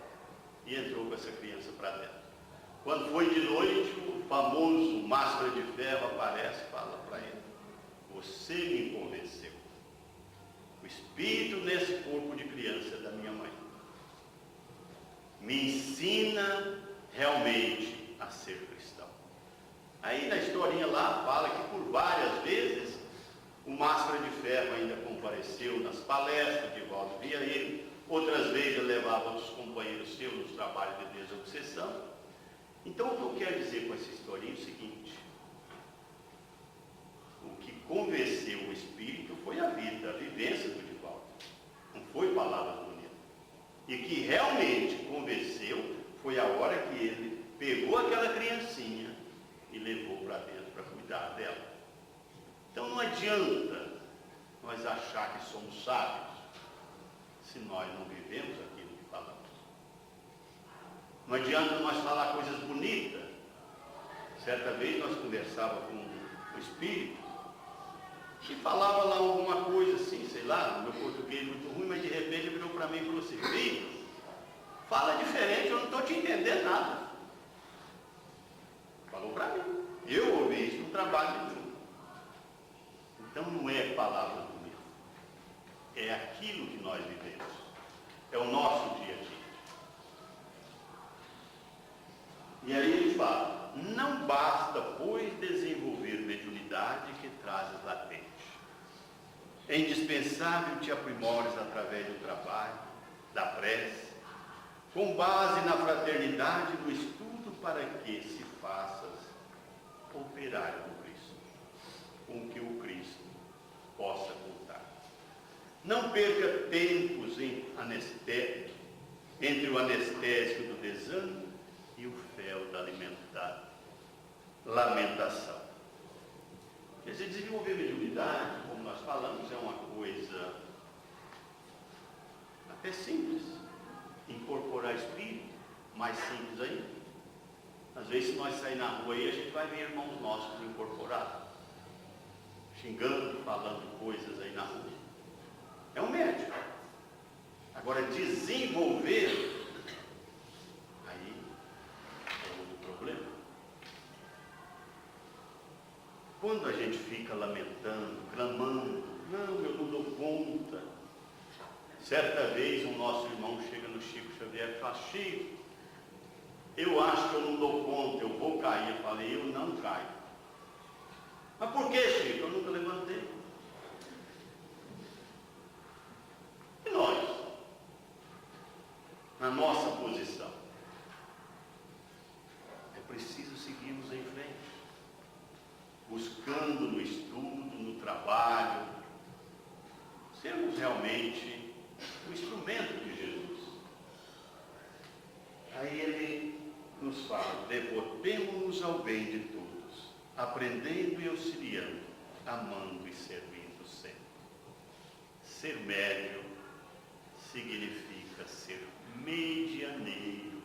E entrou com essa criança para dentro. Quando foi de noite, o famoso máscara de ferro aparece e fala para ele: você me convenceu. O espírito nesse corpo de criança é da minha mãe. Me ensina realmente a ser cristão. Aí na historinha lá fala que por várias vezes o máscara de ferro ainda compareceu nas palestras, Divaldo via ele, outras vezes ele levava outros companheiros seus nos trabalhos de desobsessão. Então o que eu quero dizer com essa historinha é o seguinte: o que convenceu o espírito foi a vida, a vivência do Divaldo, não foi palavras bonitas. E que realmente convenceu foi a hora que ele pegou aquela criancinha e levou para dentro para cuidar dela. Então não adianta nós achar que somos sábios se nós não vivemos aquilo que falamos. Não adianta nós falar coisas bonitas. Certa vez nós conversávamos com o espírito e falava lá alguma coisa assim, sei lá, meu português muito ruim, mas de repente ele virou para mim e falou assim: filho, fala diferente, eu não estou te entendendo nada. Falou para mim. Eu ouvi isso no trabalho nenhum. Então não é palavra bonita, é aquilo que nós vivemos, é o nosso dia a dia. E aí ele fala: não basta, pois, desenvolver mediunidade que trazes latente. É indispensável te aprimores através do trabalho, da prece, com base na fraternidade e no estudo, para que se faças operário do Cristo, com que o Cristo possa contar. Não perca tempos entre o anestésico do desânimo e o fel da lamentação. Quer dizer, desenvolver mediunidade, como nós falamos, é uma coisa até simples. Incorporar espírito, mais simples ainda. Às vezes, se nós sair na rua aí, a gente vai ver irmãos nossos incorporados, xingando, falando coisas aí na rua. É um médico. Agora, desenvolver, aí é outro problema. Quando a gente fica lamentando, clamando, não, eu não dou conta. Certa vez, um nosso irmão chega no Chico Xavier e fala: Chico, eu acho que eu não dou conta, eu vou cair. Eu falei: eu não caio. Mas por que, Chico? Eu nunca levantei. E nós? Na nossa posição. É preciso seguirmos em frente, buscando no estudo, no trabalho, sermos realmente o instrumento de Jesus. Aí ele nos fala: devotemo-nos ao bem de todos, aprendendo e auxiliando, amando e servindo sempre. Ser médio significa ser medianeiro.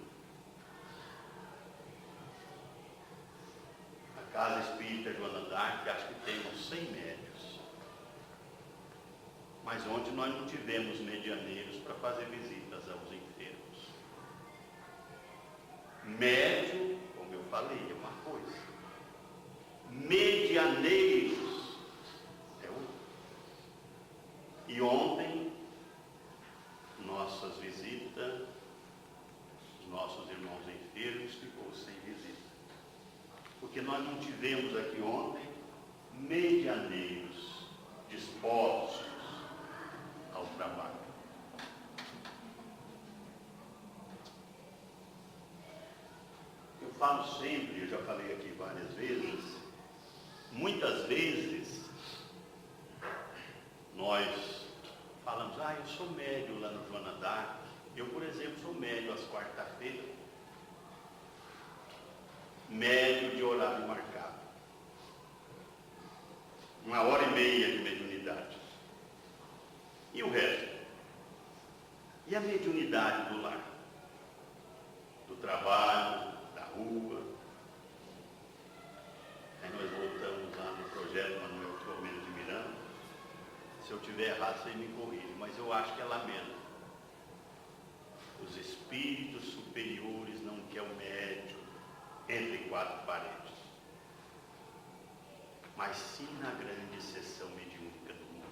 A Casa Espírita Joana d'Arc, acho que tem uns 100 médios, mas onde nós não tivemos medianeiros para fazer visitas aos enfermos. Médio, como eu falei, é uma coisa, medianeiros é outra. E ontem, nossas visitas, os nossos irmãos enfermos ficou sem visita, porque nós não tivemos aqui ontem medianeiros dispostos ao trabalho. Eu falo sempre, eu já falei aqui várias vezes, muitas vezes nós falamos: eu sou médio lá no Joana d'Arc. Eu, por exemplo, sou médio às quarta-feiras, médio de horário marcado, 1h30 de mediunidade. E o resto? E a mediunidade do lar? Do trabalho, da rua? Aí nós voltamos lá no projeto Manuel Filomeno de Miranda. Se eu estiver errado, vocês me corrigem, mas eu acho que é lamento. Os espíritos superiores não querem o médium entre quatro paredes, mas sim na grande sessão mediúnica do mundo.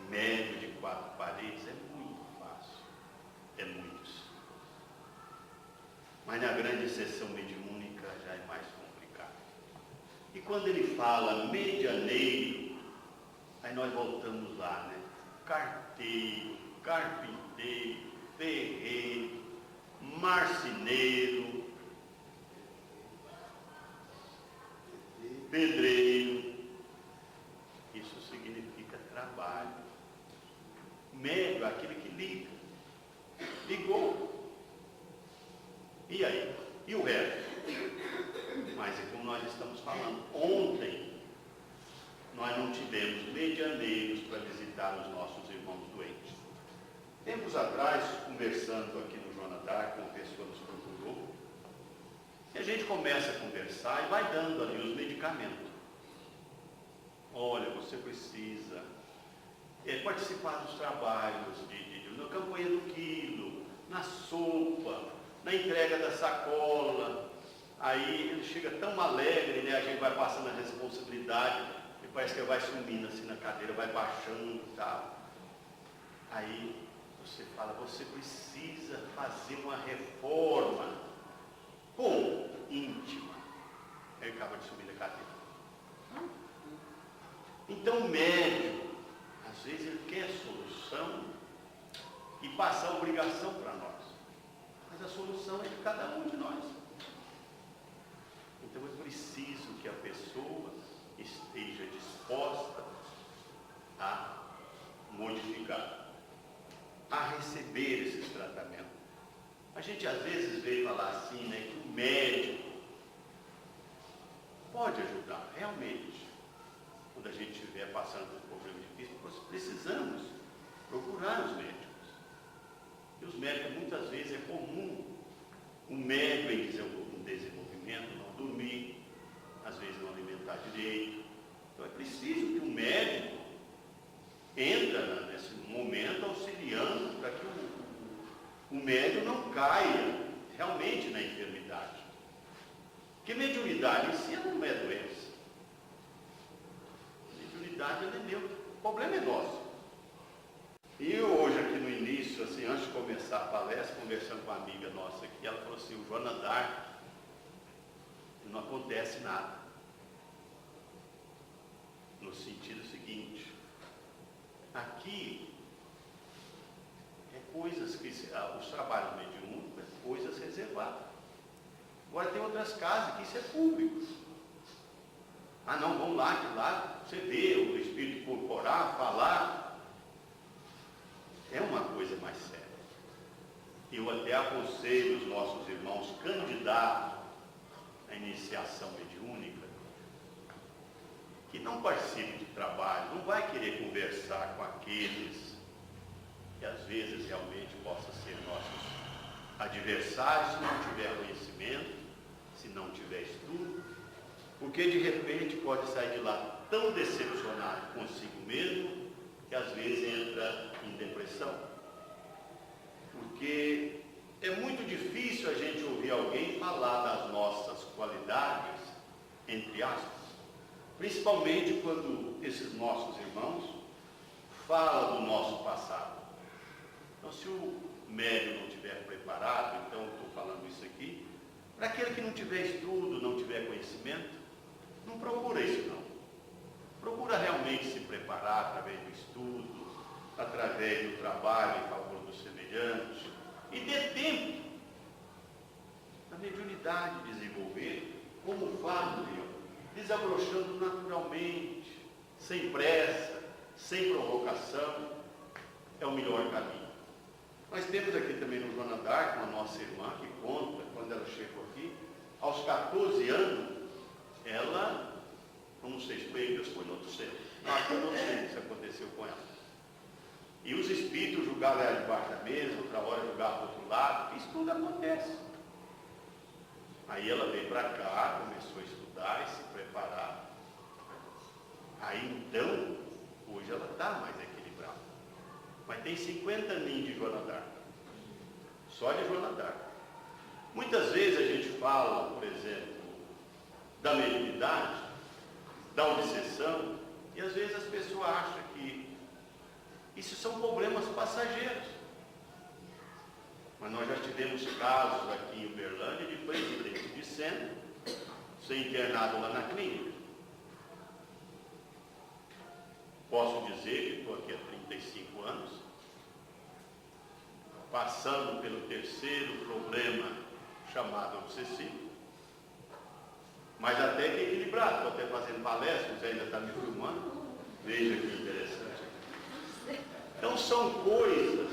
Médio de quatro paredes é muito fácil, é muitos. Mas na grande sessão mediúnica já é mais complicado. E quando ele fala medianeiro, aí nós voltamos lá, né? Carteiro, carpinteiro, ferreiro, marceneiro, pedreiro. Isso significa trabalho. Médio é aquele que liga. Ligou. E aí? E o resto? Mas é como nós estamos falando. Ontem, nós não tivemos medianeiros para visitar os nossos irmãos doentes. Tempos atrás, conversando aqui no Joana d'Arc, uma pessoa nos procurou, e a gente começa a conversar e vai dando ali os medicamentos. Olha, você precisa participar dos trabalhos na campanha do quilo, na sopa, na entrega da sacola. Aí ele chega tão alegre, né? A gente vai passando a responsabilidade e parece que vai sumindo assim na cadeira, vai baixando e tal. Aí você fala: você precisa fazer uma reforma. Como? Íntima. Aí ele acaba de subir na cadeira. Então o médium, às vezes ele quer solução e passa a obrigação para nós. Mas a solução é de cada um de nós. Então é preciso que a pessoa esteja disposta A gente às vezes vê falar assim, né, que o médico pode ajudar, realmente. Quando a gente estiver passando por um problema difícil, nós precisamos procurar os médicos. E os médicos, muitas vezes, é comum um médico em desenvolvimento não dormir, às vezes não alimentar direito. Então é preciso que o médico entra nesse momento auxiliando para que o médium não caia realmente na enfermidade. Porque mediunidade em si não é doença. Mediunidade é Deus. O problema é nosso. E eu hoje aqui no início, assim, antes de começar a palestra, conversando com uma amiga nossa aqui, ela falou assim, o Joana d'Arc, não acontece nada. No sentido seguinte, aqui é coisas que os trabalhos mediúnicos é coisas reservadas. Agora tem outras casas que isso é público. Ah não, vamos lá, que lá você vê o espírito corporal, falar. É uma coisa mais séria. Eu até aconselho os nossos irmãos candidatos à iniciação mediúnica que não participem de trabalho, não vai querer conversar com aqueles que às vezes realmente possam ser nossos adversários, se não tiver conhecimento, se não tiver estudo, porque de repente pode sair de lá tão decepcionado consigo mesmo, que às vezes entra em depressão. Porque é muito difícil a gente ouvir alguém falar das nossas qualidades, entre aspas, principalmente quando esses nossos irmãos falam do nosso passado. Então, se o médium não estiver preparado, então estou falando isso aqui, para aquele que não tiver estudo, não tiver conhecimento, não procura isso não. Procura realmente se preparar através do estudo, através do trabalho em favor do semelhante, e dê tempo a mediunidade desenvolver como faz, desabrochando naturalmente, sem pressa, sem provocação, é o melhor caminho. Nós temos aqui também no Joana d'Arc, uma nossa irmã, que conta, quando ela chegou aqui, aos 14 anos, ela, não sei se foi em Deus, foi no outro centro. Eu não sei se aconteceu com ela. E os espíritos julgavam ela debaixo da mesa, outra hora julgavam do outro lado, isso tudo acontece. Aí ela veio para cá, começou a estudar e se preparar. Aí então, hoje ela está mais equilibrada. Mas tem 50 aninhos de Joana d'Arc. Só de Joana d'Arc. Muitas vezes a gente fala, por exemplo, da mediunidade, da obsessão, e às vezes as pessoas acham que isso são problemas passageiros. Mas nós já tivemos casos aqui em Uberlândia de presidente de centro ser internado lá na clínica. Posso dizer que estou aqui há 35 anos, passando pelo terceiro problema chamado obsessivo, mas até que equilibrado. Estou até fazendo palestras, você ainda está me filmando, veja que interessante. Então são coisas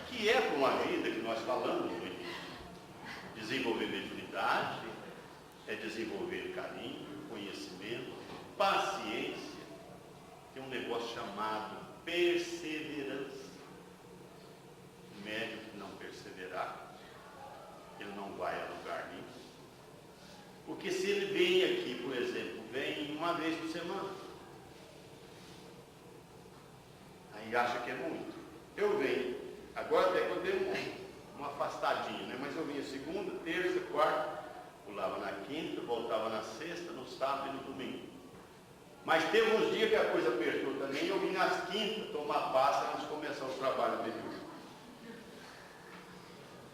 que é para uma vida que nós falamos no início. Desenvolver mediunidade é desenvolver carinho, conhecimento, paciência. Tem um negócio chamado perseverança. O médium que não perseverar, ele não vai a lugar nenhum. Porque se ele vem aqui, por exemplo, vem uma vez por semana, aí acha que é muito. Eu venho, agora até que eu dei uma afastadinha, né? Mas eu vinha segunda, terça, quarta, pulava na quinta, voltava na sexta, no sábado e no domingo. Mas teve uns dias que a coisa apertou também, eu vim nas quintas tomar pasta antes de começar o trabalho mediúnico.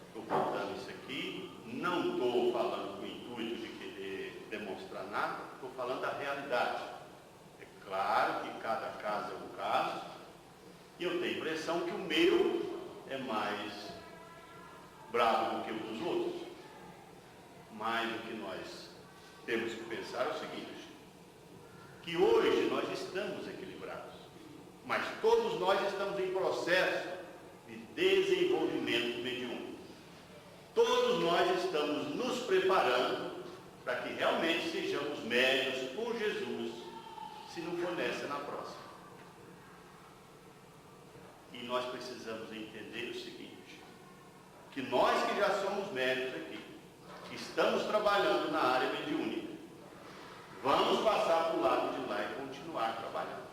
Estou contando isso aqui, não estou falando com o intuito de querer demonstrar nada, estou falando da realidade. É claro que cada caso é um caso, e eu tenho a impressão que o meu é mais bravo do que o dos outros. Mas o que nós temos que pensar é o seguinte, que hoje nós estamos equilibrados, mas todos nós estamos em processo de desenvolvimento mediúnico. todos nós estamos nos preparando para que realmente sejamos médios por Jesus, se não for nessa, na próxima. E nós precisamos entender o seguinte, que nós que já somos médios aqui, estamos trabalhando na área mediúnica, vamos passar para o lado de lá e continuar trabalhando.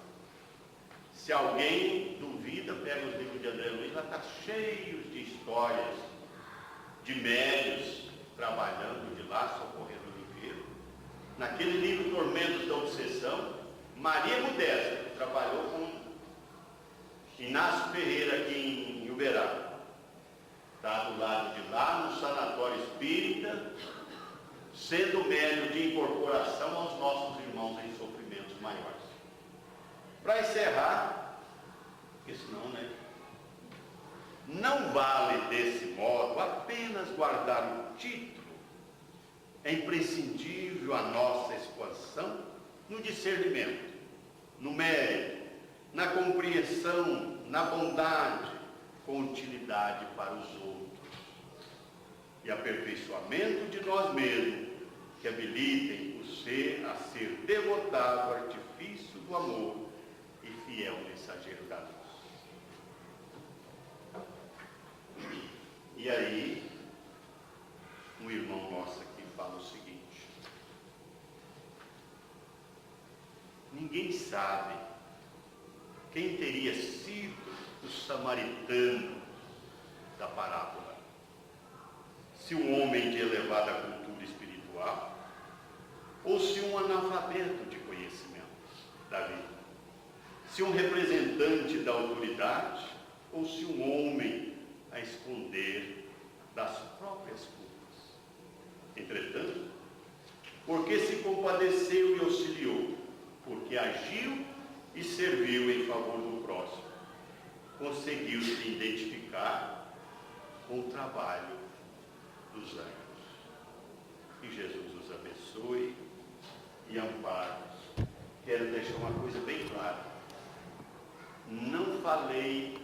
Se alguém duvida, pega os livros de André Luiz, lá está cheio de histórias de médios trabalhando de lá, socorrendo o enfermo. Naquele livro Tormentos da Obsessão, Maria Modesta, que trabalhou com Inácio Ferreira aqui em Uberaba, está do lado de lá, no sanatório espírita, sendo médium de incorporação aos nossos irmãos em sofrimentos maiores. Para encerrar, porque senão, né? Não vale desse modo apenas guardar o título. É imprescindível a nossa expansão no discernimento, no mérito, na compreensão, na bondade, com utilidade para os outros. E aperfeiçoamento de nós mesmos, que habilitem o ser a ser devotado artifício do amor e fiel mensageiro da luz. E aí, um irmão nosso aqui fala o seguinte: ninguém sabe quem teria sido o samaritano da parábola. Se um homem de elevada cultura espiritual, ou se um analfabeto de conhecimento da vida. Se um representante da autoridade, ou se um homem a esconder das próprias culpas. Entretanto, porque se compadeceu e auxiliou, porque agiu e serviu em favor do próximo, conseguiu se identificar com o trabalho dos anjos. Que Jesus os abençoe e ampare. Quero deixar uma coisa bem clara. Não falei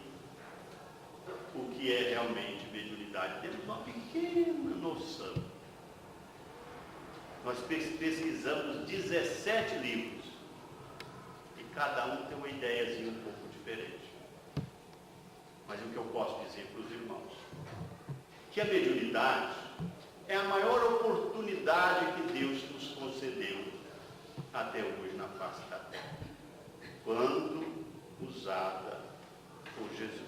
o que é realmente mediunidade. Temos uma pequena noção. Nós pesquisamos 17 livros. E cada um tem uma ideiazinha um pouco diferente. Mas o que eu posso dizer para os irmãos? Que a mediunidade é a maior oportunidade que Deus nos concedeu até hoje na face da terra. Quando usada por Jesus.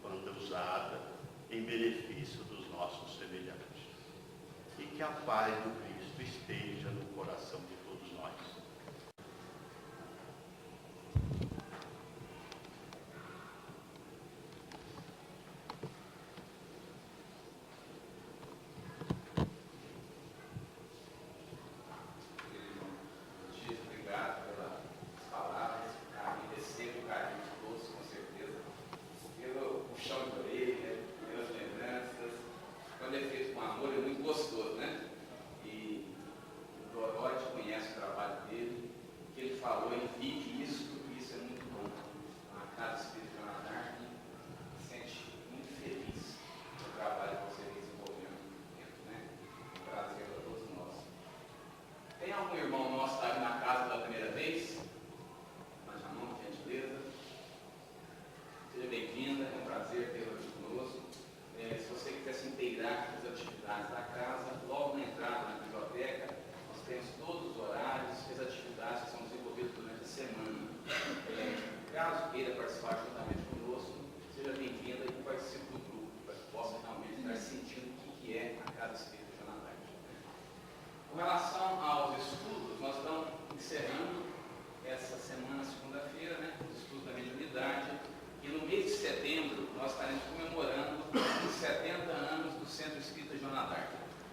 Quando usada em benefício dos nossos semelhantes. E que a paz do Cristo esteja no coração de todos nós.
Obrigado pelas palavras, carinho, recebo carinho de todos, com certeza, pelo puxão de orelha, pelas lembranças. Quando é feito com amor é muito gostoso, né? E o Dorote conhece o trabalho dele, o que ele falou, ele vive isso, e isso é muito bom. A Casa Espírita Joana d'Arc se sente muito feliz no trabalho que você vem desenvolvendo, né? Um prazer para todos nós. Tem algum irmão nosso que está aqui na casa pela primeira vez? Levante a mão, por gentileza. Seja bem-vinda, é um prazer tê-la aqui conosco. Se você quiser se inteirar com as atividades da casa, logo na entrada na biblioteca, nós temos todos os horários e as atividades que são desenvolvidas durante a semana. Caso queira participar juntamente conosco, seja bem-vinda e participe do grupo, para que possa realmente estar sentindo o que é a Casa Espírita Joana d'Arc. Com relação aos estudos, nós estamos encerrando essa semana, segunda-feira, né, os estudos da mediunidade, e no mês de setembro nós estaremos comemorando os 70 anos do Centro Espírita Joana d'Arc.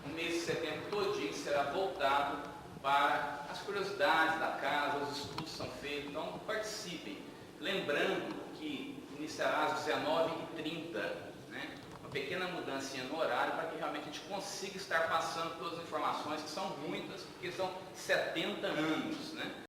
O mês de setembro todinho será voltado para as curiosidades da casa, os estudos são feitos, então participem. Lembrando que iniciará às 19h30, né? Uma pequena mudancinha no horário para que realmente a gente consiga estar passando todas as informações, que são muitas, porque são 70 anos, né?